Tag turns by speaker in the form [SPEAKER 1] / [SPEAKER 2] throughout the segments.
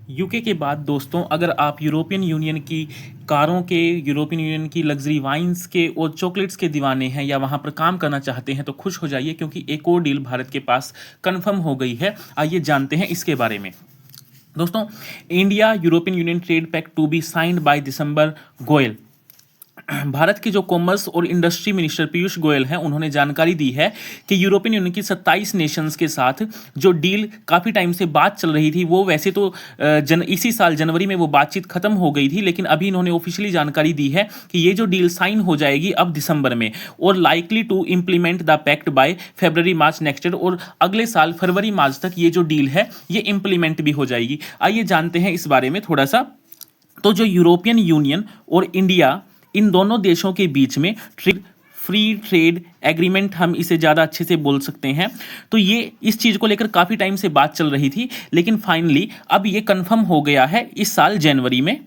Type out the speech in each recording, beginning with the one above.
[SPEAKER 1] UK के बाद दोस्तों अगर आप यूरोपियन यूनियन की कारों के, यूरोपियन यूनियन की लग्जरी वाइन्स के और चॉकलेट्स के दीवाने हैं या वहाँ पर काम करना चाहते हैं तो खुश हो जाइए, क्योंकि एक और डील भारत के पास कंफर्म हो गई है। आइए जानते हैं इसके बारे में। दोस्तों, India European Union trade pact to be signed by December Goyal. Bharat के जो कॉमर्स और इंडस्ट्री मिनिस्टर पीयूष गोयल हैं, उन्होंने जानकारी दी है कि यूरोपियन यूनियन की 27 नेशंस के साथ जो डील काफ़ी टाइम से बात चल रही थी, वो वैसे तो इसी साल जनवरी में वो बातचीत खत्म हो गई थी, लेकिन अभी इन्होंने ऑफिशियली जानकारी दी है कि ये जो डील साइन हो जाएगी अब दिसंबर में, और likely to implement the pact by February March next year, और अगले साल फरवरी मार्च तक ये जो डील है ये इम्प्लीमेंट भी हो जाएगी। आइए जानते हैं इस बारे में थोड़ा सा। तो जो यूरोपियन यूनियन और इंडिया, इन दोनों देशों के बीच में फ्री ट्रेड एग्रीमेंट, हम इसे ज़्यादा अच्छे से बोल सकते हैं, तो ये इस चीज़ को लेकर काफ़ी टाइम से बात चल रही थी, लेकिन फाइनली अब ये कंफर्म हो गया है इस साल जनवरी में,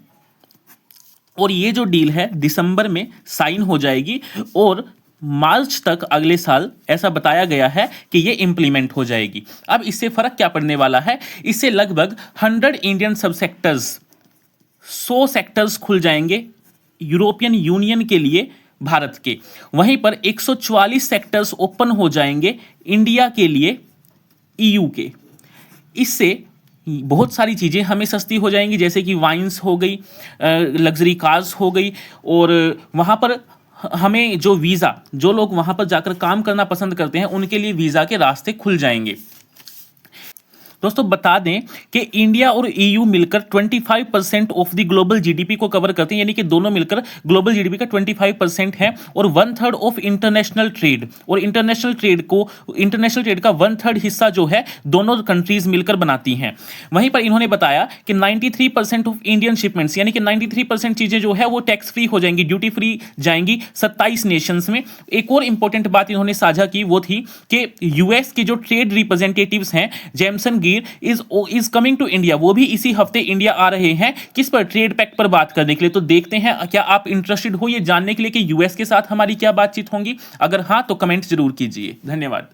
[SPEAKER 1] और ये जो डील है दिसंबर में साइन हो जाएगी और मार्च तक अगले साल ऐसा बताया गया है कि ये इंप्लीमेंट हो जाएगी। अब इससे फ़र्क क्या पड़ने वाला है? इससे लगभग 100 इंडियन सब सेक्टर्स, 100 सेक्टर्स खुल जाएंगे यूरोपियन यूनियन के लिए भारत के। वहीं पर 144 सेक्टर्स ओपन हो जाएंगे इंडिया के लिए ईयू के। इससे बहुत सारी चीज़ें हमें सस्ती हो जाएंगी, जैसे कि वाइन्स हो गई, लग्जरी कार्स हो गई, और वहाँ पर हमें जो वीज़ा, जो लोग वहाँ पर जाकर काम करना पसंद करते हैं उनके लिए वीज़ा के रास्ते खुल जाएंगे। दोस्तों बता दें कि इंडिया और ईयू मिलकर 25% ऑफ द ग्लोबल जीडीपी को कवर करते हैं, यानी कि दोनों मिलकर ग्लोबल जीडीपी का 25% है, और 1/3 ऑफ इंटरनेशनल ट्रेड, और इंटरनेशनल ट्रेड का 1/3 हिस्सा जो है दोनों कंट्रीज मिलकर बनाती हैं। वहीं पर इन्होंने बताया कि 93% ऑफ इंडियन शिपमेंट्स, यानी कि 93% चीजें जो है वो टैक्स फ्री हो जाएंगी, ड्यूटी फ्री जाएंगी 27 नेशंस में। एक और इंपॉर्टेंट बात इन्होंने साझा की, वो थी कि यूएस के जो ट्रेड रिप्रेजेंटेटिव्स हैं जेमसन गिर इज कमिंग टू इंडिया, वो भी इसी हफ्ते इंडिया आ रहे हैं। किस पर? ट्रेड पैक्ट पर बात करने के लिए। तो देखते हैं क्या आप इंटरेस्टेड हो ये जानने के लिए कि यूएस के साथ हमारी क्या बातचीत होंगी? अगर हां तो कमेंट जरूर कीजिए। धन्यवाद।